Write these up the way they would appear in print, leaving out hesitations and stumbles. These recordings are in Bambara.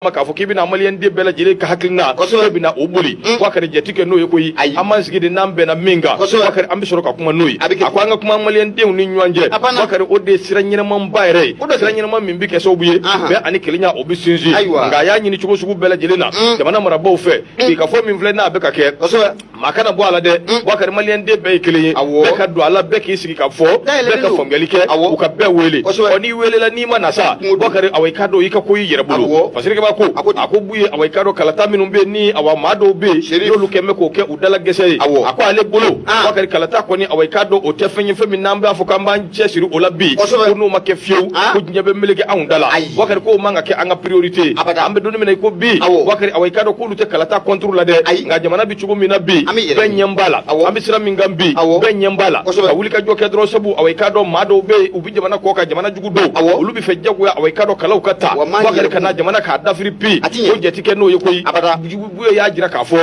maka fo kibina malian de bela jire ka hakilna bina ubuli wakari jetike no yokoyi amansi de nambe na minga wakari ambisoro ka kuma noyi akwanga kuma malian de ni nywanje wakari ode siranyina man bayre siranyina man mimbi ke so buye be ani kilinya obi sinzi nga ya nyini chugo sugu bela jire na jamana marabo fe bi ka fo min vle na be ka ke makana bo ala de wakari malian de be kiliye be ka do ala be ki sigi ka fo be ka fongelike u ka be wele oni wele la ni manasa wakari awai kado yika koyi yere bulu fasirike ako buye awai kado kalata minum be ni awa mado be yolu kemme ko ke udala gese ako ale bolo wakari kalata ko ni awai kado o tefenye femi namba afo kamba chesiru olabi onu make fiu ko nyabe melege awundala wakari ko manga ke anga priorité ambe doni mena ko bi wakari awai kado ko lute kalata contrôle la de nga jamana bi chugo mina bi ben nyambala ambe sira mingambi ben nyambala ka wuli ka joke dro sabu awai kado mado be ubi jamana ko ka jamana jugu do ulubi fejjago ya awai kado kalau kata wakari kana jamana ka dafiri pi ko jetike no yekoyi buye ya jira ka fo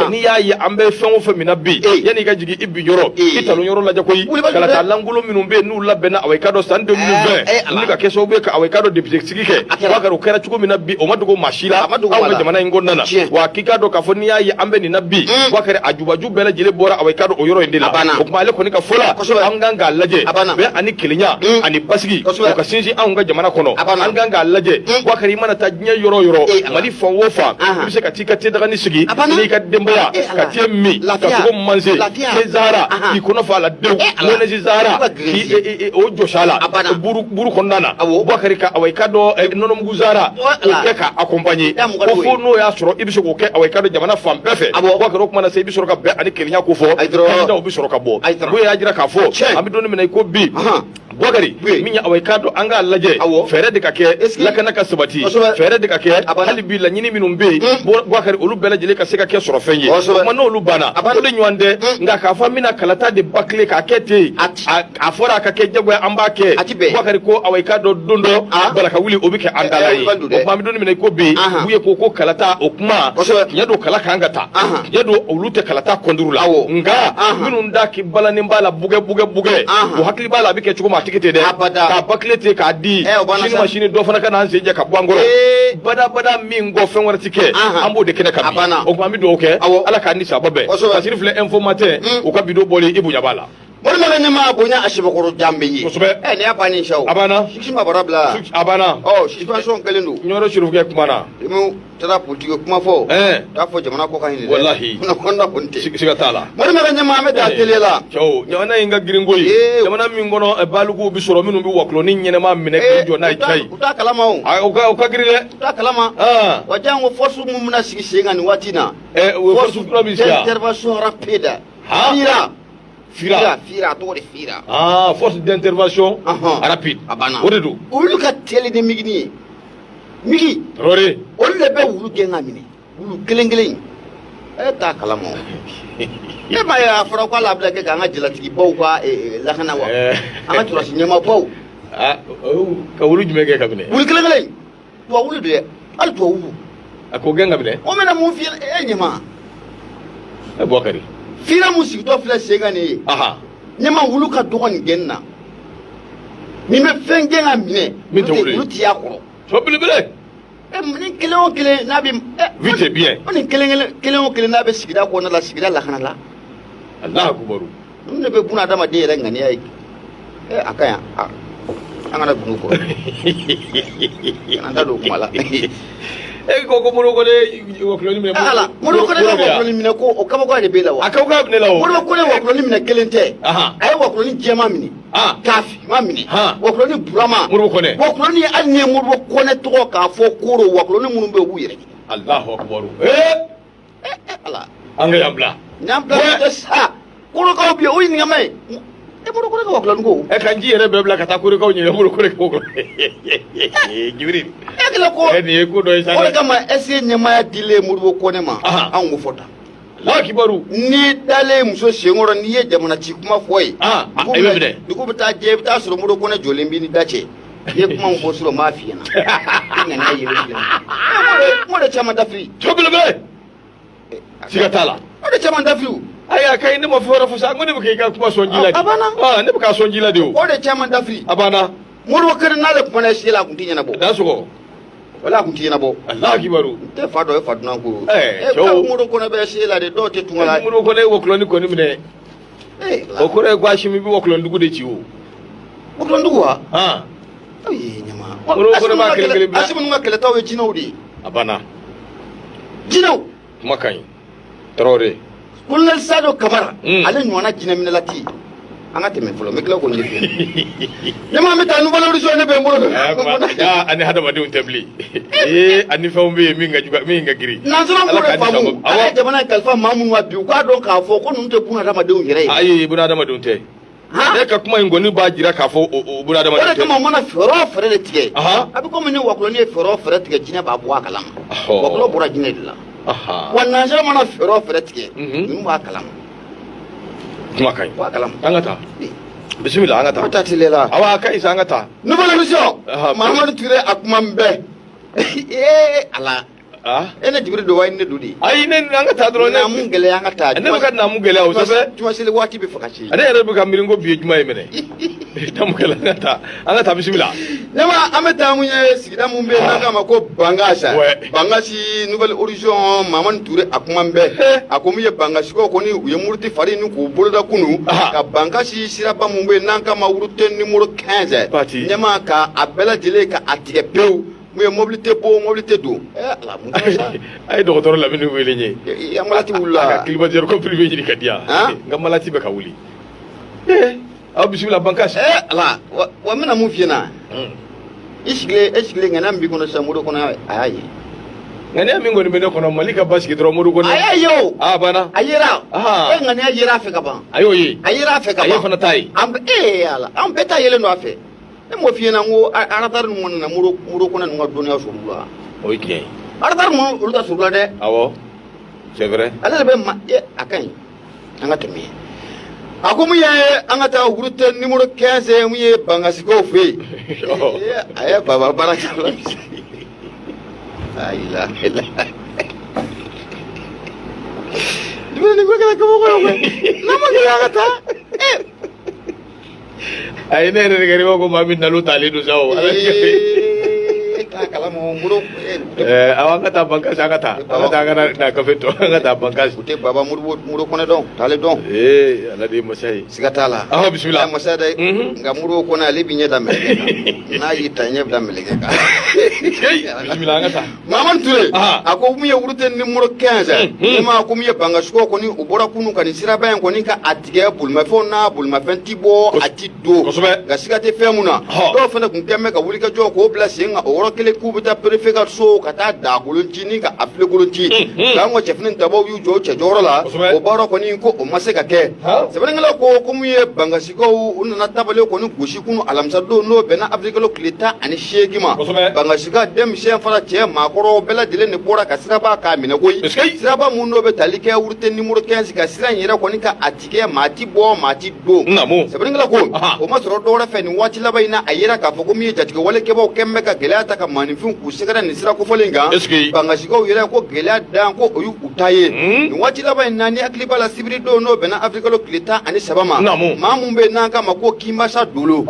ni ya yi ambe fen o femina bi yani ga jigi ibi yoro italo yoro la jakoyi kala ta langulo minum be nu la bena awai kado san 2020 ni ka keso be ka awai kado deputy sigike wakari kera chugo mina bi o madugo mashila awu jamana ngonnana wa kikado ka fo ni ya yi ambe ni nabi wakari ajubaju bela jile bora awai kado o yoro indila ko kuma le ko ni ka fola anganga laje be ani kilinya ani basigi ko ka sinji anga jamana kono anganga laje wakari mana ta nya yoro mali fon wofa bise ka tika te daga ni sigi ni ka dembaya ka te mi ka ko manze ke zara ki kono fa la dew wona ji zara ki o joshala buru konnana bakari ka awai kado nono mgu zara o ka accompagner ko fo no ya soro ibise ko ke awai kado jamana fam pefe bakari ko mana se ibise ka be ani kelinya ko fo da o bisoro ka bo ya jira ka fo ami doni mena ko bi Wakari minya awai kado anga laje fere de kake lakana ka sabati fere de kake hali bi la nyini minum be wakari olu bela jele ka seka ke soro fenye ma no olu bana o de nywande nga ka fa mina kalata de bakle ka kete afora ka ke jagwa ambake wakari ko awai kado dondo bala ka wuli obi ke andalai o ma mi doni mina ko bi buye ko kalata o kuma yado kala ka ngata yado olu te kalata kondurula nga minun da ki bala ni bala buge o hakli bala bi ke chukuma tikete de ka baklete ka di shini machine do fana kana hanse je ka bwangoro bada min go fen warti ke ambo de kene ka o kuma mi do ke ala ka ni sababe asiri fle informateur o ka bido boli ibu yabala bol ma ne ma bonya ashibakoro jambe yi ne ya pani shaw abana shi ma barabla abana situation kalendo nyoro shiru ke kuma na mu tara politiko kuma fo ta fo jamana ko kan ni wallahi na konda bonte siga tala bol ma ne ma me da telela chaw nyana inga giringoyi jamana min gono balugo bi soro minu bi waklo ni nyene ma mine ke jo na chai uta kalama o ka girile uta kalama wajango force mu muna sigi senga ni watina force provinciale intervention rapide Fira to de fira. Force d'intervention rapide. Abana. Odedo. Ulu ka tele de migni. Migi. Rore. Olu le be wulu genga mini. Wulu gelengelen. Ta kalamo. E ma ya fara ko la blake ka nga jilatigi baw kwa la kana wa. Anga tura si nyama baw. Ka wulu jume ke kabine. Wulu gelengelen. To wulu de. Al to wulu. Ako genga bine. O mena mu fi nyama. Bokari. Fira musiki to fila sega ne nyama wulu ka dogon genna mi me fengenga mine mi to wulu ti yakoro so bilibile mini kelen na bi vite bien mini kelen na be sigida ko na la sigida la kana la Allah akubaru ne be buna dama de yere ngani ay akaya angana bunu ko anda do kumala ko muro le waklo ni mine ala muro ko le waklo ni mine ko o kaba ko de bela wa akaba ne lawo muro ko le waklo ni mine kelente ay waklo ni jema mini kafi ma mini waklo ni burama muro ko ne waklo ni alne muro ko ne to ka fo koro waklo ni munu be wuyere Allahu akbar ala anga yambla de sa koro ka bi o ni ngamay muro ko le waklo ngo kan ji yere bebla kata koro ka ni muro ko le ko jibril ko ni ko do isa ko kama ese nyama ya dile muru ko ne ma an mu fota la kibaru ni dale muso sengoro ni ye jamana ci kuma foyi ebe bide duku bita je bita suru muru ko ne jolembi ni dace ye kuma mu suru mafiya na na ye mo de chama dafi tobilbe siga tala o de chama dafi aya kai ne mo fora fusa ngone buke ka kuma sonjila ne buka sonjila de o de chama dafi abana muru ko na le kuma ne sila kuntinya na bo da suko wala kun tiyena bo Allah kibaru te fa do e fa dunan ko ciow muro ko na be sela de do te tungala muro ko ne woklo ni ko ni mine o ko re gwashi mi bi woklo ndugu de ciwo woklo ndugu wa ha ay nyama muro ko ba kele bi asimu ngakele tawe jinawdi abana jinaw makai trore kullal sado kamara ale nyona jinamina lati anga teme fulo me kila ko ni nyama meta nu valorisation ne be mbolo ya ani hada madu tabli ani fawmbe mi nga giri na zura ko famu ala jamana kalfa mamun wa bi ko don ka fo ko nun te buna da madu yere ayi buna da madu te ne ka kuma ngoni ba jira ka fo buna da madu te kama mona fero fere de tige abi ko meni wa ko ni fero fere tige jina ba buwa kalam wa ko bura jina dilla wannan ja mana fero fere tige mun ba kalam kuma kai wa kalam angata bismillah angata ta tilela awa kai sa angata no bala lusio Muhammadu Ture akuma mbe ala ene jibril do wayne dudi ay ne angata dro ne na mun gele angata ne baka na mun gele o sabe tuma sele wati be fakachi ade ere baka miringo biye juma yemene ta mun gele angata bismillah nema ameta munye sigida mun be nanga mako bangasa bangasi nouvelle horizon Muhammadu Ture akuma mbe akomuye bangasi ko koni uye murti fari nu ko boloda kunu ka bangasi siraba mun be nanga ma wurute numéro 15 nema ka abela jele ka atige pew mu mobilité bo mobilité do la mun ay docteur la binu wele ni ya malati wulla climatiseur ko privé ni kadia nga malati be ka wuli aw bismillah bankas la wa mina mu fiena isgle ngana mbi kono samudo kono ayayi ngani ami ngoni bene kono malika baski dro mudu kono ayayo bana ayira ngani ayira fe kaban ayo yi ayira fe kaban ayo fana tai am ala am beta yele no afe mo fiena ngo aratar mun na muro kono ngo dunya surula okay aratar mun ulta surula de awo c'est vrai ala be ma akan anga temi akomu ye anga ta urute numéro 15 mu ye bangasi ko fe aya baba baraka ayla dibeni ko kala ko nama kala ta ay ne ne gari ko mami nalu talidu sawo kala mo muro awanga ta bankas angata na kafeto angata bankas ute baba muro kone don tale don ala de masai sigatala bismillah masai dai nga muro kone ali binye da mele na yi tanye da mele ka bismillah angata Muhammadu Ture ako muye urute numéro 15 ma ko muye bangas ko koni ubora kunu kan siraba en koni ka atige bulma fona bulma fentibo atido ga sigate femuna do fana kun kemme ka wuli ka jo ko place nga oro kele kubita préfet ka so kata da golonti ka apple golonti ga ngo chefnin tabo yu jo che joro la o baro koni ko o mase ka ke sebele ngala ko muye bangas ko unna tabale koni gushi kunu alamsa do no bena afrika lo kleta ani shegima bangas ka dem shen fara che makoro bela dile ni bora ka siraba ka mine koyi siraba mun no be talike wurte numéro 15 ka siran yera koni ka atike mati bo mati do sebele ngala ko o masoro do ra fe ni wati labaina ayera ka foko mi jatike wale ke bo kemme ka gelata ka manifin ku sigara ni sira ko folinga bangasi ko yera ko gela dan ko oyu utaye ni wati labaina ni akli bala sibiri do no bena afrika lo kleta ani sabama mamun be nanka mako kimasa dolo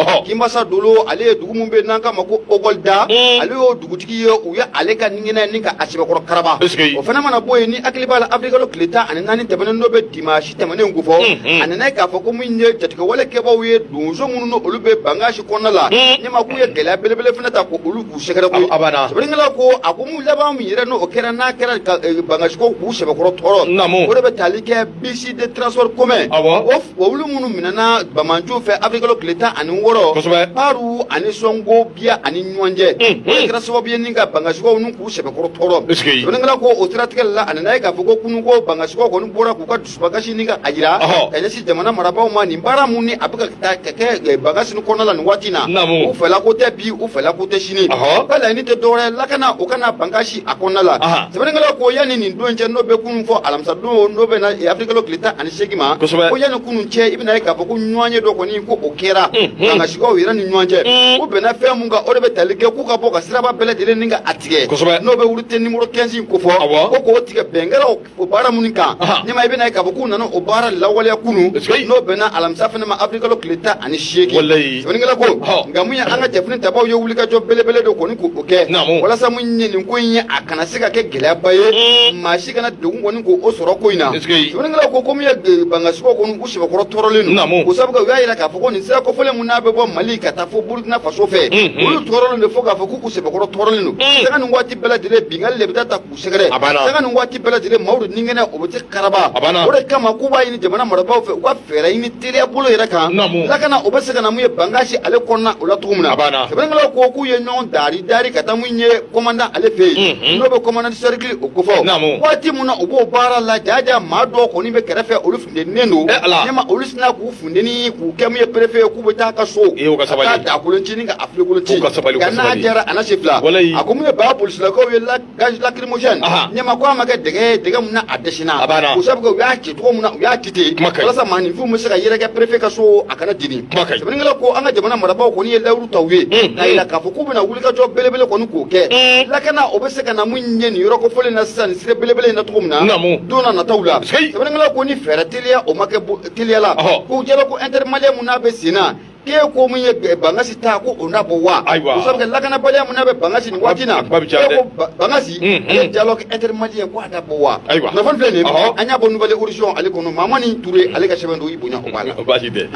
ale dugu mun be nanka mako ogolda ale o dugutigi ye uya ale ka ningina ninka asibe koro karaba o fana mana boye ni akli bala afrika lo kleta ani nani tebene no be dimashi temene ngufo ani na ka foko mun ne jatike wale ke bo ye dunzo mun no olube bangashi konnala ni maku ye gela belebele fana ta ko olu ku segara ko sabringala ko akumu laba mu yere no okera na kera bangashi ko ku sebe koro toro o de be talike bisi de transport commun of wolu munu minana bamanju fe afrika lo kleta ani woro paru ani songo bia ani nyonje o kera so bia ninga bangashi ko nu ku sebe koro toro sabringala ko o tratika la ani na ka foko kunu ko bangashi ko nu bora ku ka dusbagashi ninga ajira ene si jamana maraba ma ni bara muni abuka ke bagashi nu konnala ni watina u fela ko te bi u fela ko te shini kala ni te dore la kana o kana bangashi akonnala sabringala ko yani ni donje no be kunu fo alamsa do no be na afrika lo kleta ani segima ko yani kunu che ibina ka foko nywanye do ko ni ko okera bangashi ko wira ni nywanje ko be na fe munga o de be talike ku ka boka siraba bele de ninga atige no be wurute numéro 15 ko fo ko tige bengara o bara munika ni ma ibina ka foko nano o bara lawale kunu no be na alamsa fana ma afrika lo kleta ani sheki sabringala ko ngamunya anga jefni tabaw yo wulika jo bele bele do ko ni ko oke kɛ walasa mun ɲɛ nin ko in ye a kana se ka kɛ gɛlɛyaba ye maa si kana degun kɔni ko o sɔrɔ ko in na sɛbɛnnikɛlaw ko komi ye bangasiko kɔni u sɛbɛkɔrɔ tɔɔrɔlen don o sababu u y'a yira k'a fɔ ko nin sira kɔfɔlen mun n'a bɛ bɔ Mali ka taa fo Burkina Faso fɛ olu tɔɔrɔlen don fo k'a fɔ k'u sɛbɛkɔrɔ tɔɔrɔlen don sanga nin waati bɛɛ lajɛlen bingali de bɛ taa k'u sɛgɛrɛ sanga nin waati bɛɛ lajɛlen maaw de ninkɛnɛ o bɛ te karaba o de kama k'u b'a ɲini jamana marabaaw fɛ u ka fɛɛrɛ ɲini teriya bolo yɛrɛ kan lakana o bɛ se ka na mun ye bangasi ale kɔnɔna o la cogo min na sɛbɛnnikɛlaw ko k'u ye ɲɔgɔn dari ka taa mun ye commandant ale fɛ yen n'o bɛ commandant cercle o kofɔ waati mun na u b'o baara la jaja maa dɔw kɔni bɛ kɛrɛfɛ olu fundennen don ne ma olu sina k'u fundeni k'u kɛ mun ye préfet ye k'u bɛ taa ka so ka taa dakoloncinin ka afilekolonci ka n'a jɛra a na se fila a ko mun ye baa polisilakaw ye gaz lacrymogène ɲɛma ko a ma kɛ dɛgɛ mun na a dɛsɛna o sababu u y'a ci cogo mun na u y'a ci ten walasa maaninfinw bɛ se ka yɛrɛkɛ préfet ka so a kana jeni sɛbɛnnikɛlaw ko an ka jamana marabaaw kɔni ye layiru taw ye k'a yira k'a fɔ k'u bɛna wulikajɔ belebele kɔni k'o kɛ lakana o bɛ se ka na mun ɲɛ nin yɔrɔ kofɔlen na sisan nin sira belebele in na cogo min na don na nataw la sɛbɛnnikɛlaw ko ni fɛɛrɛ teliya o ma kɛ teliya la k'u jɛra ko intermalien mun n'a bɛ sen na k'e ko mun ye bangasi ta ko o n'a bɔ wa o sababu lakanabaliya mun n'a bɛ bangasi nin waati na k'e ko bangasi ale dialogue intermalien ko a da bɔ wa nafan filɛ nin an y'a bɔ nouvelle horizon ale kɔnɔ Mamani Touré ale ka sɛbɛn don i bonya o b'a la baasi tɛ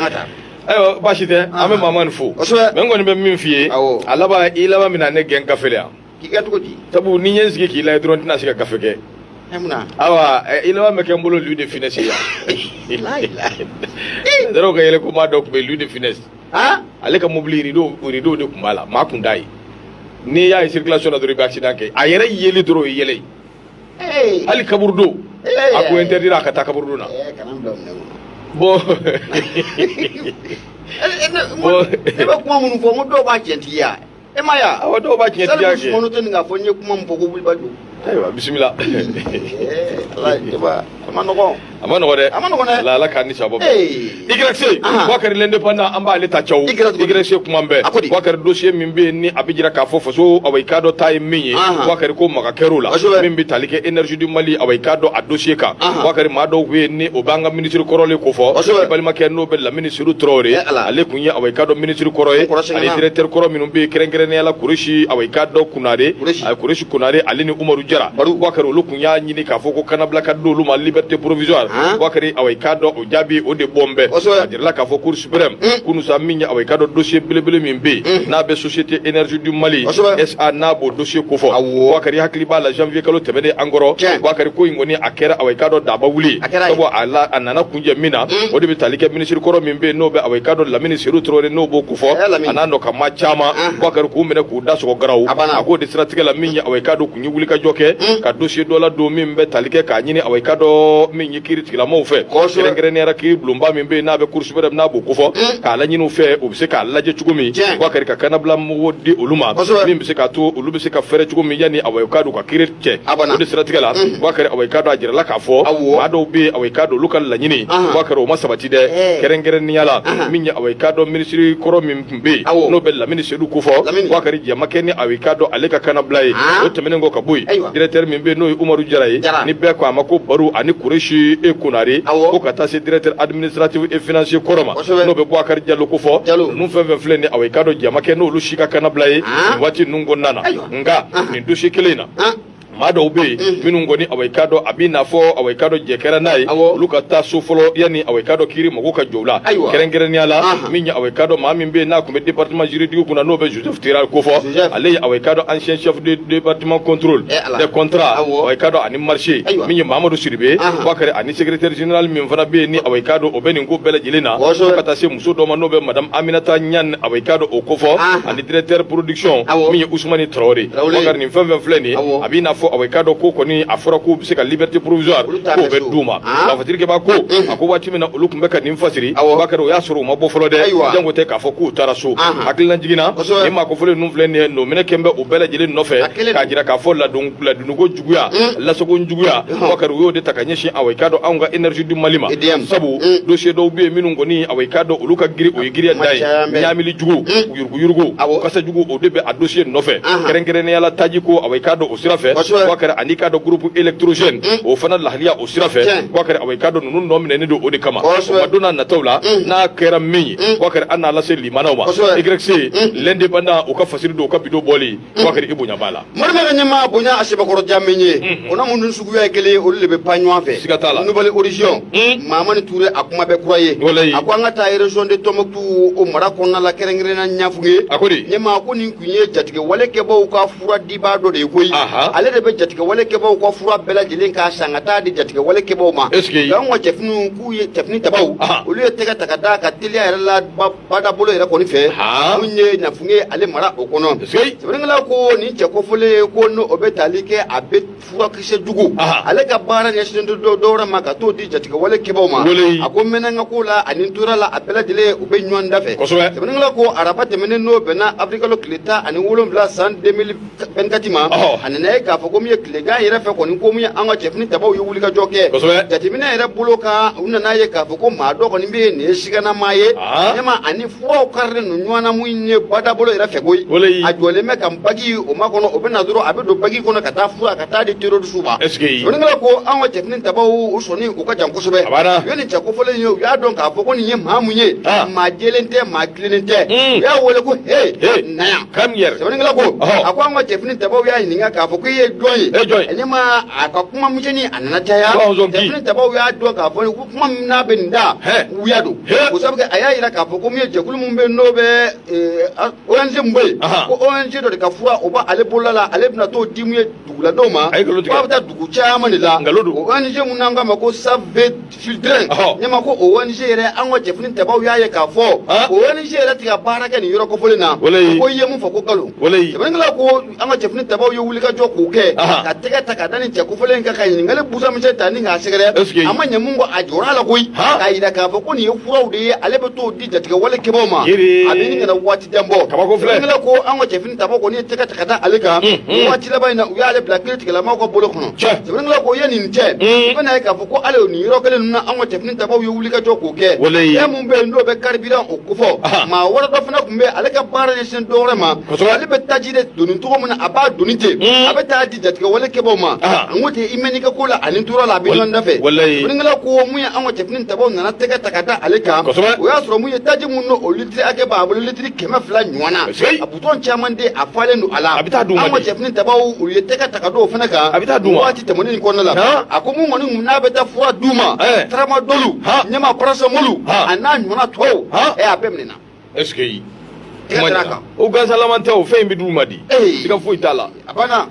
ayiwa baasi tɛ an bɛ Mamani fo mɛ n kɔni bɛ min f'i ye a laban i laban mina ne gɛn gafe la yan k'i kɛ cogo di sabu ni n ye n sigi k'i lajɛ dɔrɔn n tɛna se ka gafe kɛ awa i laban bɛ kɛ n bolo Louis de Funès yan dɔrɔn ka yɛlɛ ko maa dɔ tun bɛ Louis de Funès ale ka mobili rideau de tun b'a la maa kun t'a ye n'i y'a ye circulation na dɔrɔn i bɛ accident kɛ a yɛrɛ yeli dɔrɔn o ye yɛlɛ ye hali kaburudon a ko interdit a ka taa kaburudon na bon ne bɛ kuma minnu fɔ n ko dɔw b'a tiɲɛtigiya e ma ya awɔ dɔw b'a tiɲɛtigiya kɛ salimu sumano tɛ nin k'a fɔ n ye kuma min fɔ ko wulibajɔ ayiwa bisimila a ma nɔgɔn dɛ a ma nɔgɔn dɛ ala k'an ni sababa YC Boubacar l'indépendant an b'ale ta caw YC kuma bɛɛ Boubacar dossier min bɛ yen ni a bɛ jira k'a fɔ faso awɔ i k'a dɔn ta ye min ye Boubacar ko maga kɛr'o la min bɛ tali kɛ énergie du Mali awɔ i k'a dɔn a dossier kan Boubacar maa dɔw bɛ yen ni o b'an ka ministre kɔrɔlen ko fɔ i balimakɛ n'o bɛ Lamini Seydou Traoré ale kun ye awɔ i k'a dɔn ministre kɔrɔ ye ani directeur kɔrɔ minnu bɛ yen kɛrɛnkɛrɛnnenya la Kureshi awɔ i k'a dɔn Kunare Kureshi Kunare ale ni Umaru Jara Boubacar olu kun y'a ɲini k'a fɔ ko kanabila ka di olu ma liberté provisoire Boubacar awɔ i k'a dɔn o jaabi o de bɔn bɛɛ a jirala k'a fɔ Cour suprême kunusa min ye awɔ i k'a dɔn dossier belebele min bɛ yen n'a bɛ société énergie du Mali SA n'a b'o dossier kofɔ Boubacar hakili b'a la janvier kalo tɛmɛnen an kɔrɔ Boubacar ko in kɔni a kɛra awɔ i k'a dɔn daba wuli sabu a nana kunjɛ min na o de bɛ tali kɛ ministre kɔrɔ min bɛ yen n'o bɛ awɔ i k'a dɔn Lamini Seydou Traoré n'o b'o kofɔ a n'a nɔ ka maa caman Boubacar k'u minɛ k'u da sɔgɔ garaw a k'o de siratigɛ la min ye awɔ i k'a dɔn kun ye wulikajɔ kɛ ka dossier dɔ la don min bɛ tali kɛ k'a ɲini awɔ i k'a dɔn min ye kiiri tigilamɔgɔw fɛ kɛrɛnkɛrɛnnenya kiiri bulonba min bɛ yen n'a bɛ Cour suprême n'a b'o kofɔ k'a laɲini u fɛ u bɛ se k'a lajɛ cogo min Boubacar ka kanabila mugu di olu ma min bɛ se k'a to olu bɛ se ka fɛɛrɛ cogo min yanni awɔ i k'a dɔn ka kiiri cɛ o de siratigɛ la Boubacar awɔ i k'a dɔn a jirala k'a fɔ maa dɔw bɛ yen awɔ i k'a dɔn olu ka laɲini Boubacar o ma sabati dɛ kɛrɛnkɛrɛnnenya la min ye awɔ i k'a dɔn ministre kɔrɔ min tun bɛ yen n'o bɛ Lamini Seydou kofɔ Boubacar jɛma kɛ ni awɔ i k'a dɔn ale ka kanabila ye o tɛmɛnen kɔ ka bɔ yen directeur min bɛ yen n'o ye Umaru Jara ye ni bɛɛ ko a ma ko Baro ani Kureshi Konare ko ka taa se directeur administratif et financier kɔrɔ ma n'o bɛ Boubacar Diallo ko fɔ ninnu fɛn fɛn filɛ nin awɔ i k'a dɔn jama kɛ n'olu si ka kanabila ye nin waati ninnu kɔnɔna na nka nin dossier kelen in na maa dɔw bɛ yen minnu kɔni awɔ i k'a dɔn a bɛ n'a fɔ awɔ i k'a dɔn jɛ kɛra n'a ye olu ka taa so fɔlɔ yanni awɔ i k'a dɔn kiiri mago ka jɔ o la kɛrɛnkɛrɛnnenya la min ye awɔ i k'a dɔn maa min bɛ yen n'a tun bɛ département juridique kunna n'o bɛ Joseph Tera ko fɔ ale ye awɔ i k'a dɔn ancien chef de département contrôle des contrats awɔ i k'a dɔn ani marché min ye Mamadou Sidibe Boubacar ani secrétaire général min fana bɛ yen ni awɔ i k'a dɔn o bɛ nin ko bɛɛ lajɛlen na fo ka taa se muso dɔ ma n'o bɛ madame Aminata Niane awɔ i k'a dɔn o ko fɔ ani directeur production min ye Ousmane Traoré Boubacar nin fɛn fɛn filɛ nin ye a bɛ n'a fɔ awɔ i k'a dɔn ko ni a fɔra k'u bɛ se ka liberté provisoire k'o bɛ d'u ma Lafatirikɛba ko a ko waati min na olu tun bɛ ka nin fasiri Boubacar o y'a sɔrɔ u ma bɔ fɔlɔ dɛ jango tɛ k'a fɔ k'u taara so hakilina jiginna ni maa kofɔlen ninnu filɛ nin ye nɔminɛ kɛn bɛ o bɛɛ lajɛlen nɔfɛ k'a jira k'a fɔ ladonko juguya lasago juguya Boubacar u y'o de ta ka ɲɛsin awɔ i k'a dɔn anw ka énergie du Mali ma sabu dossier dɔw bɛ yen minnu kɔni awɔ i k'a dɔn olu ka giri o ye giriya da ye ɲamili jugu yuruguyurugu kasa jugu o de bɛ a dossier nɔfɛ kɛrɛnkɛrɛnnenya la taji ko awɔ i k'a dɔn o sira fɛ wakari ani ka do groupe électrogène o fana lahaliya o sira fɛ wakari awai ka do nunu nɔ minɛni do o de kama o ma donna nataw la n'a kɛra min ye wakari an n'a lase limanaw ma YC l'indépendant o ka fasiri do o ka bido bɔli wakari i bonya b'a la morima ka ɲɛma bonya a sebakɔrɔ jamin ye o na mun dun suguya ye kelen olu de bɛ pan ɲɔgɔn fɛ siga t'a la nouvelle origine Mamani Touré a kuma bɛɛ kura ye a ko an ka taa région de Tombouctou o mara kɔnɔna la kɛrɛnkɛrɛnna ɲafu ye a ko di ɲɛma ko nin kun ye jatigɛ walekɛbaw ka fura dibaa dɔ de ye koyi ale de bɛ jatigɛ walekɛbaw ka fura bɛɛ lajɛlen k'a san ka taa di jatigɛ walekɛbaw ma est-ce que an ka cɛfiniw k'u ye cɛfini tabaw olu ye tɛgɛ ta ka da ka teliya yɛrɛ la badabolo yɛrɛ kɔni fɛ mun ye nafunge ale mara o kɔnɔ sɛbɛnnikɛla ko nin cɛ kɔfɔlen ko n'o bɛ tali kɛ a bɛ furakisɛ jugu ale ka baara ɲɛsinnen do dɔwɛrɛ ma ka t'o di jatigɛ walekɛbaw ma a ko mɛnɛ n ka ko la ani n tora la a bɛɛ lajɛlen u bɛ ɲɔgɔn da fɛ sɛbɛnnikɛla ko araba tɛmɛnen n'o bɛnna afirikalo tile 17 san 2024 ma a nana ye k'a fɔ ko min ye tilegan yɛrɛ fɛ kɔni ko min ye an ka cɛfini tabaw ye wulikajɔ kɛ jateminɛ yɛrɛ bolo kan u nana ye k'a fɔ ko maa dɔ kɔni bɛ yen nin ye siganama ye ɲɛma ani furaw karilen no ɲɔgɔn na mun ye badabolo yɛrɛ fɛ koyi a jɔlen bɛ ka bagi o ma kɔnɔ o bɛ na dɔrɔn a bɛ don bagi kɔnɔ ka taa fura ka taa di terroriste ma sɛbɛnnikɛla ko an ka cɛfini tabaw u sɔnni u ka jan kosɛbɛ u ye nin cɛ kofɔlen ye u y'a dɔn k'a fɔ ko nin ye maa mun ye maa jɛlen tɛ maa tilennen tɛ u y'a wele ko na yan sɛbɛnnikɛla ko a ko an ka cɛfini tabaw y'a ɲininka k'a fɔ ko i ye jɔn ye ɲɛma a ka kuma misɛnnin a nana caya cɛfini tabaw y'a dɔn k'a fɔ ko kuma min n'a bɛ nin da wuya don o sabu kɛ a y'a yira k'a fɔ ko min ye jɛkulu min bɛ yen n'o bɛ ONG mun bɛ yen ko ONG dɔ de ka fura o b'ale bolola la ale bɛna t'o di mun ye duguladenw ma k'a bɛ taa dugu caman de la o ONG mun n'an k'a ma ko Save Children ɲɛma ko o ONG yɛrɛ an ka cɛfini tabaw y'a ye k'a fɔ o ONG yɛrɛ tɛ ka baara kɛ nin yɔrɔ kɔfɔlen na ko i ye mun fɔ ko nkalon sɛbɛnnikɛla ko an ka cɛfini tabaw ye wulikajɔ k'o kɛ ka tɛgɛ ta ka da nin cɛ kofɔlen kan ka ɲininkali busamisɛn ta ni k'a sɛgɛrɛ a ma ɲɛ mun kɔ a jɔra la koyi k'a yira k'a fɔ ko nin ye furaw de ye ale bɛ t'o di jatigɛ walekɛbaw ma a bɛ nin kana waati jan bɔ sɛbɛnnikɛla ko an ka cɛfini tabaw kɔni ye tɛgɛ ta ka da ale kan waati laban in na u y'ale bila kiiritigɛlamaw ka bolo kɔnɔ sɛbɛnnikɛla ko ye nin cɛ u bɛna ye k'a fɔ ko ale nin yɔrɔ kelen ninnu na an ka cɛfini tabaw ye wulikajɔ k'o kɛ fɛn mun bɛ yen n'o bɛ karibiran o kofɔ maa wɛrɛ dɔ fana tun bɛ ale ka baara ɲɛsin dɔwɛrɛ ma ale bɛ taji de doni cogo min na a b'a doni ten a bɛ taa di jatigɛ walekɛbaw ma an ko ten i mɛnni kɛ ko la ani tora la a bɛ ɲɔgɔn da fɛ sɛbɛnnikɛla ko mun ye an ka cɛfini tabaw nana tɛgɛ ta ka da ale kan o y'a sɔrɔ mun ye taji mun n'o litiri hakɛ b'a bolo litiri 200 ɲɔgɔn na a butɔn caman de a falen don a la an ka cɛfini tabaw u ye tɛgɛ ta ka da o fana kan waati tɛmɛnen nin kɔnɔna la a ko mun kɔni n'a bɛ taa fura d'u ma tramadolu ɲɛma parasamolu a n'a ɲɔgɔnna tɔw a bɛɛ minɛna est-ce que o gansalama tɛ o fɛn in bɛ d'u ma di siga foyi t'a la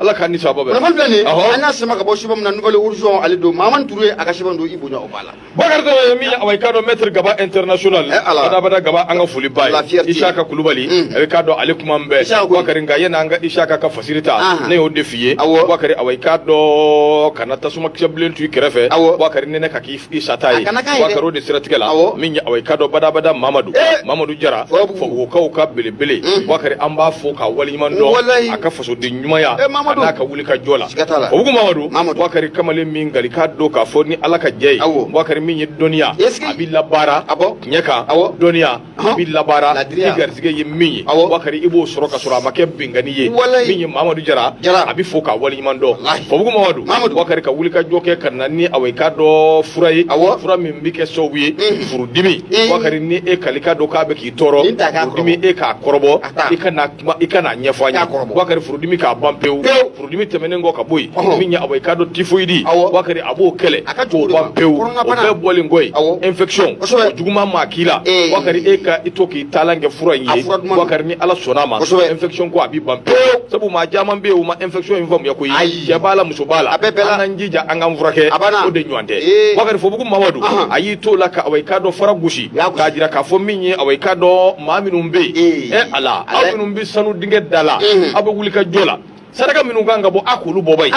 ala k'a ni sababa bɛɛ filɛ nin an y'a sama ka bɔ sɛbɛn min na nouvelle origine ale don Mamani Touré a ka sɛbɛn don i bonya o b'a la Bakari Touré ye min ye awai k'a dɔn maître Gaba international badabada Gaba an ka foli ba ye Isaka Kulubali a bɛ k'a dɔn ale kuma min bɛɛ Bakari nka yanni an ka Isaka ka fasiri ta ne y'o de f'i ye Bakari awai k'a dɔn kana tasuma kisɛ bilen to i kɛrɛfɛ Bakari ni ne ka k'i sata ye Bakari o de siratigɛ la min ye awai k'a dɔn badabada Mamadu Jara fɔbɔgɔkaw ka belebele Bakari an b'a fɔ ka waliɲuman dɔn a ka fasoden ɲumanya a n'a ka wuli ka jɔ la o bugu Mamadu Bakari kamalen min gali k'a dɔn k'a fɔ ni ala ka jɛ ye Bakari min ye dɔnniya a bɛ labaara ɲɛ kan dɔnniya a bɛ labaara ni garisɛgɛ ye min ye Bakari i b'o sɔrɔ ka sɔrɔ a ma kɛ bɛnkanni ye min ye Mamadu Jara a bɛ fɔ ka waliɲuman dɔn o bugu Mamadu Bakari ka wuli ka jɔ kɛ ka na ni awai k'a dɔn fura ye fura min bɛ kɛ sababu ye furudimi Bakari ni e kali k'a dɔn k'a bɛ k'i tɔɔrɔ furudimi e k'a kɔrɔbɔ i kana ɲɛfɔ an ye Bakari furudimi k'a ban pewu furudimi tɛmɛnen kɔ ka bɔ yen min ye awai k'a dɔn typhoïde Bakari a b'o kɛlɛ k'o ban pewu o bɛɛ bɔlen kɔ yen infection o juguman ma k'i la Bakari e ka i to k'i taalan kɛ fura in ye Bakari ni ala sɔnna ma infection ko a b'i ban pewu sabu maa caman bɛ yen o ma infection in faamuya koyi cɛ b'a la muso b'a la an k'an jija an k'an furakɛ o de ɲɔgɔn tɛ Bakari Fobugu Mamadu a y'i t'o la ka awai k'a dɔn fara gosi k'a jira k'a fɔ min ye awai k'a dɔn maa minnu bɛ yen ala aw minnu bɛ sanu dingɛ da la aw bɛ wuli ka jɔ la saraka minnu kan ka bɔ a k'olu bɔ ba ye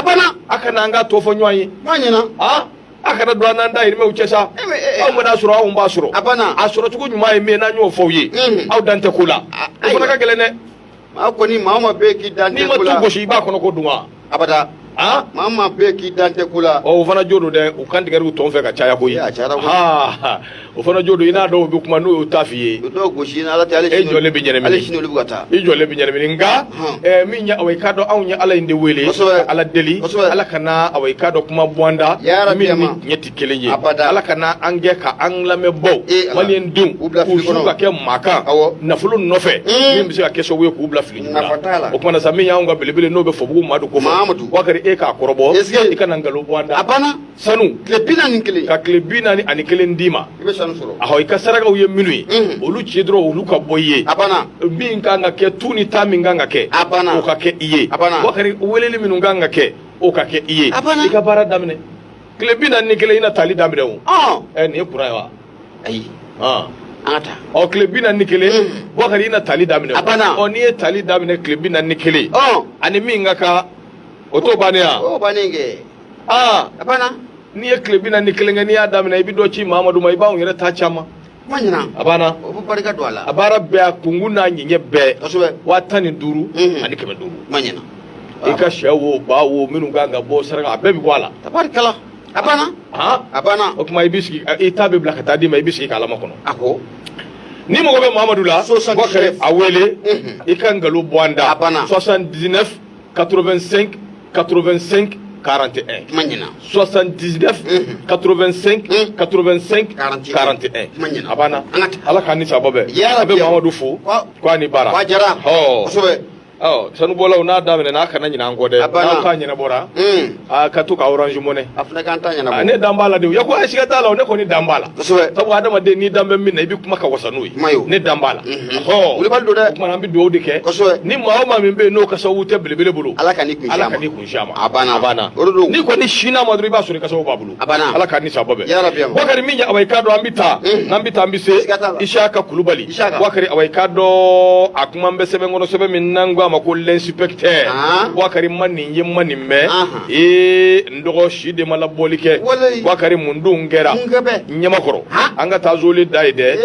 a kana an ka tɔ fɔ ɲɔgɔn ye a kana don an n'an dahirimɛw cɛ sa aw mana sɔrɔ anw b'a sɔrɔ a sɔrɔ cogo ɲuman ye min n'an y'o fɔ aw ye aw dan tɛ ko la o fana ka gɛlɛn dɛ maa kɔni maa ma bɛɛ k'i dan tɛ ko la n'i ma tu gosi i b'a kɔnɔ ko dun wa mama be k'i dante kula o fana jodo de u kan tigɛ u tɔn fɛ ka caya koyi o fana jodo ina dɔw bɛ kuma n'u y'u ta f'i ye dɔw gosi ala tɛ ale jɔlen bɛ ɲɛnɛmini ale sini olu bɛ ka taa i jɔlen bɛ ɲɛnɛmini nka min ɲɛ awɔ i k'a dɔn anw ye ala in de wele ala deli ala kana awɔ i k'a dɔn kuma bɔnda min ni ɲɛ tɛ kelen ye ala kana an gɛ ka an lamɛnbaw maliyɛn denw k'u su ka kɛ maakan nafolo nɔfɛ min bɛ se ka kɛ sababu ye k'u bila fili jugu la o kumana sa min y'anw ka belebele n'o bɛ fɔbugu madu ko fɔ wakari e k'a kɔrɔbɔ i kana nkalon bɔ an da sanu tile 41 ka tile 41 d'i ma i bɛ sanu sɔrɔ ahɔ i ka sarakaw ye minnu ye olu ci dɔrɔn olu ka bɔ i ye min kan ka kɛ tu ni taa min kan ka kɛ o ka kɛ i ye wakari weleli minnu kan ka kɛ o ka kɛ i ye i ka baara daminɛ tile 41 i na tali daminɛ o nin ye kuran ye wa ayi tile 41 wakari i na tali daminɛ n'i ye tali daminɛ tile 41 ani min ka kan o t'o bannen ya o bannen kɛ n'i ye tile 41 kɛ n'i y'a daminɛ i bɛ dɔ ci Mamadu ma i b'anw yɛrɛ ta caman a banna o bɛ barika don a la a baara bɛɛ a kungun n'a ɲɛɲɛ bɛɛ 15,000 ani 500 i ka sɛ wo ba wo minnu kan ka bɔ saraka a bɛɛ bɛ bɔ a la tabarikala a banna o tuma i bɛ sigi i ta bɛ bila ka taa d'i ma i bɛ sigi k'a lama kɔnɔ ni mɔgɔ bɛ Mamadu la wakari a wele i ka nkalon bɔ an da 79 85 85 41 79 85 85 41 a banna ala k'an ni sababa bɛɛ a bɛ Mamadu fo k'a ni baara sanubɔlaw n'a daminɛ n'a kana ɲinɛ an kɔ dɛ n'a k'a ɲɛnabɔra ka to ka Orange Money ne dan b'a la de ko siga t'a la ne kɔni dan b'a la sabu adamaden n'i dan bɛ min na i bɛ kuma ka wasa n'o ye ne dan b'a la o kumana an bɛ dugawu de kɛ ni maa o maa min bɛ yen n'o ka sababu tɛ belebele bolo ala ka n'i kun si a ma a banna n'i kɔni sinna ma dɔrɔn i b'a sɔrɔ i ka sababu b'a bolo ala k'a ni sababa bɛɛ wakari min ye awɔ i k'a dɔn an bɛ taa n'an bɛ taa an bɛ se Isaka Kulubali wakari awɔ i k'a dɔn a kuma bɛ sɛbɛn kɔnɔ sɛbɛn min n'an ko a ma ko l'inspecteur wakari man nin ye man nin mɛn n dɔgɔ si de ma labɔli kɛ wakari mun dun kɛra Ɲamakɔrɔ an ka taa zoli da ye dɛ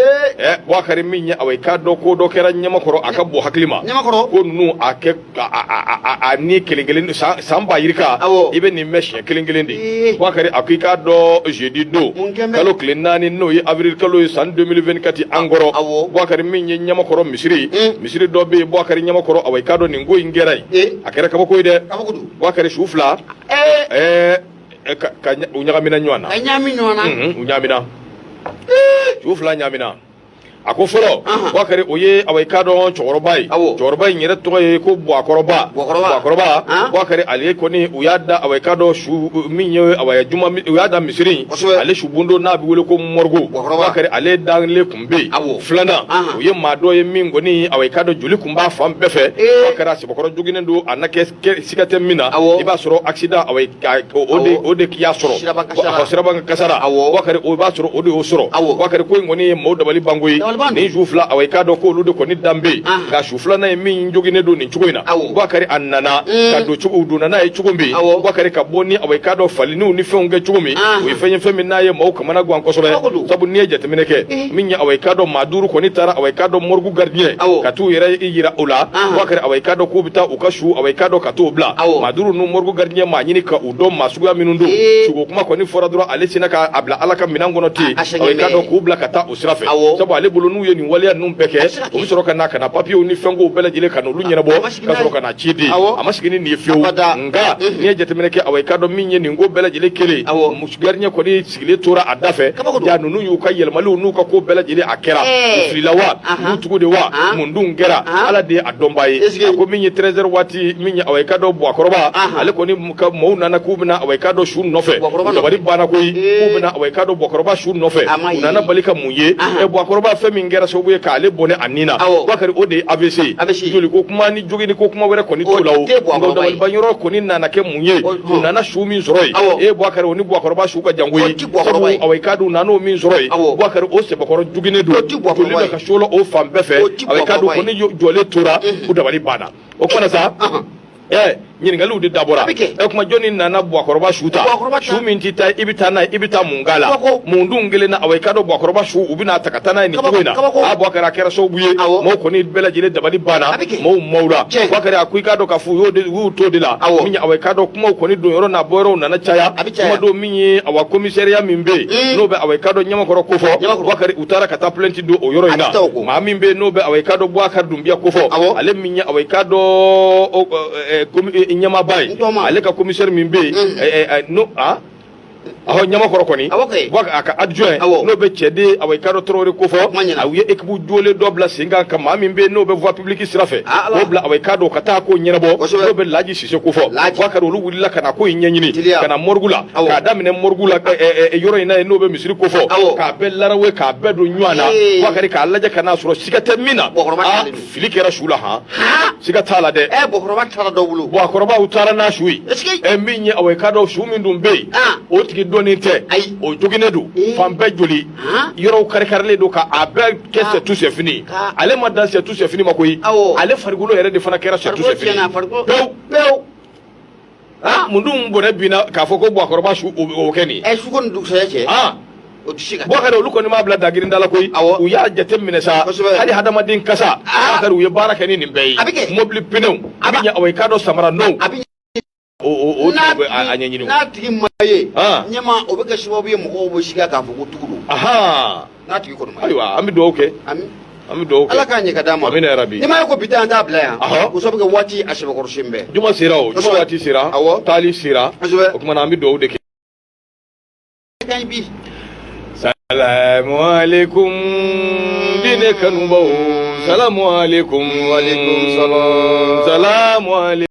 wakari min ye awɔ i k'a dɔn ko dɔ kɛra Ɲamakɔrɔ a ka bɔ hakili ma ko ninnu a kɛ a ni kelen kelen san ba yirika i bɛ nin mɛn siɲɛ kelen kelen de wakari a ko i k'a dɔn jeudi don kalo tile 4 n'o ye avril kalo ye san 2024 an kɔrɔ wakari min ye Ɲamakɔrɔ misiri dɔ bɛ yen wakari Ɲamakɔrɔ awɔ i k'a dɔn nin ko in kɛra yen a kɛra kabako ye dɛ wakari su fila u ɲagamina ɲɔgɔn na u ɲagamina su fila ɲagamina a ko fɔlɔ wakari o ye awɔ i k'a dɔn cɛkɔrɔba ye cɛkɔrɔba in yɛrɛ tɔgɔ ye ko Buwakɔrɔba wakari ale kɔni u y'a da awɔ i k'a dɔn su min ye awɔ juma u y'a da misiri ale su bondo n'a bɛ wele ko mɔrigo wakari ale dalen kun bɛ yen filanan u ye maa dɔ ye min kɔni awɔ i k'a dɔn joli kun b'a fan bɛɛ fɛ wakari a sebakɔrɔ joginnen don a na kɛ siga tɛ min na i b'a sɔrɔ accident awɔ o de y'a sɔrɔ siraban kasara wakari o b'a sɔrɔ o de y'o sɔrɔ wakari ko in kɔni ye maaw dabali banko ye ni su fila awɔ i k'a dɔn ko olu de kɔni danbe nka su filanan ye min joginnen don nin cogo in na wakari a nana ka don cogo donna n'a ye cogo min wakari ka bɔ ni awɔ i k'a dɔn faliniw ni fɛnw kɛ cogo min o ye fɛn ye fɛn min n'a ye maaw kamana gan kosɛbɛ sabu n'i ye jateminɛ kɛ min ye awɔ i k'a dɔn maa 5 kɔni taara awɔ i k'a dɔn morgue gardien ka t'u yɛrɛ yira o la wakari awɔ i k'a dɔn k'u bɛ taa u ka su awɔ i k'a dɔn ka t'o bila maa 5 nu morgue gardien maa ɲini ka u dɔn maa suguya minnu don sugo kuma kɔni fɔra dɔrɔn ale sinna k'a bila ala ka minɛn kɔnɔ ten awɔ i k'a dɔn k'u bila ka taa o sira fɛ sabu ale bolo n'u ye nin waleya ninnu bɛɛ kɛ u bɛ sɔrɔ ka na ka na papiyew ni fɛnkow bɛɛ lajɛlen ka n'olu ɲɛnabɔ ka sɔrɔ ka na ci di a ma sigi ni nin ye fiyewu nka n'i ye jateminɛ kɛ awɔ i k'a dɔn min ye nin ko bɛɛ lajɛlen kelen gardien kɔni sigilen tora a da fɛ ja ninnu y'u ka yɛlɛmaliw n'u ka ko bɛɛ lajɛlen a kɛra u filila wa n'u tugu de wa mun dun kɛra ala de ye a dɔnbaa ye a ko min ye 13h waati min ye awɔ i k'a dɔn Buwakɔrɔba ale kɔni ka maaw nana k'u bɛna awɔ i k'a dɔn su nɔfɛ dabali banna koyi k'u bɛna awɔ i k'a dɔn Buwakɔrɔba su nɔfɛ u nana bali ka mun ye Buwakɔrɔba fɛn min kɛra sababu ye k'ale bɔnɛ a nin na wakari o de ye AVC joli ko kuma ni jogini ko kuma wɛrɛ kɔni t'o la o nka dabaliban kɔni nana kɛ mun ye u nana su min sɔrɔ yen Buwakari o ni Buwakɔrɔba su ka jan koyi sabu awɔ i k'a dɔn u nan'o min sɔrɔ yen Buwakari o sebakɔrɔ joginen don joli bɛ ka solo o fan bɛɛ fɛ awɔ i k'a dɔn ko ni jɔlen tora u dabali banna o kumana sa ɲininkaliw de dabɔra kuma jɔnni nana buwakɔrɔba su ta su min ti taa i bɛ taa n'a ye i bɛ taa mun k'a la mun dun kelen na awɔ i ka dɔn buwakɔrɔba su u bɛna ta ka taa n'a ye nin cogo in na a Boubacar a kɛra sababu ye maaw kɔni bɛɛ lajɛlen dabali banna maaw mawura Boubacar a ko i ka dɔn k'a fɔ u y'u to de la min ye awɔ i ka dɔn kumaw kɔni don yɔrɔ n'a bɔ yɔrɔw nana caya kuma don min ye awɔ commissariat min bɛ yen n'o bɛ awɔ i ka dɔn Ɲamakɔrɔ ko fɔ Boubacar u taara ka taa plainte don o yɔrɔ in na maa min bɛ yen n'o bɛ awɔ i ka dɔn Boubacar Doumbia ko fɔ ale min ye awɔ i ka dɔn ɲɛmaaba ye ale ka commissaire min bɛ yen no aho Ɲamakɔrɔ kɔni a ka adjoint n'o bɛ cɛden awɔ i ka dɔn Traoré ko fɔ u ye équipe jɔlen dɔ bila sen kan ka maa min bɛ yen n'o bɛ voie publique sira fɛ k'o bila awɔ i ka dɔn ka taa ko ɲɛnabɔ n'o bɛ Laji Sise ko fɔ Boubacar olu wulila ka na ko in ɲɛɲini ka na morgue la k'a daminɛ morgue la yɔrɔ in na yen n'o bɛ misiri ko fɔ k'a bɛɛ larawe k'a bɛɛ don ɲɔgɔn na Boubacar k'a lajɛ ka n'a sɔrɔ siga tɛ min na fili kɛra su la siga t'a la dɛ Boubacar taara n'a su ye min ye awɔ i ka dɔn su min dun bɛ yen o tigi dɔnnen tɛ o joginnen don fan bɛɛ joli yɔrɔw kari-karilen don ka a bɛɛ kɛ sɛtu sɛfini ale ma dan sɛtu sɛfini ma koyi ale farikolo yɛrɛ de fana kɛra sɛtu sɛfini pewu mun dun bɔnɛ binna k'a fɔ ko Boubacar su o kɛ nin su kɔni dugusɛjɛ cɛ Boubacar olu kɔni m'a bila dagirinda la koyi u y'a jate minɛ sa hali hadamaden kasa Boubacar u ye baara kɛ ni nin bɛɛ ye mobili pneus a bɛ ɲɛ awɔ i ka dɔn samara nɔw o a ɲɛɲini n'a tigi ma ye ɲɛma o bɛ kɛ sababu ye mɔgɔw bɛ siga k'a fɔ ko tugu don n'a tigi kɔni ma ye ayiwa an bɛ dugawu kɛ an bɛ dugawu kɛ Ala k'a ɲɛ ka d'a ma amina yarabi ni ma ye ko bi ta an t'a bila yan o sabu kɛ waati a sɛbɛkɔrɔsiyɛn bɛɛ juma sera o juma waati sera taali sera o tuma na an bɛ dugawu de kɛ salamu alaikum diinɛ kanubaw salamu alaikum waaleykum salaam salamu alaikum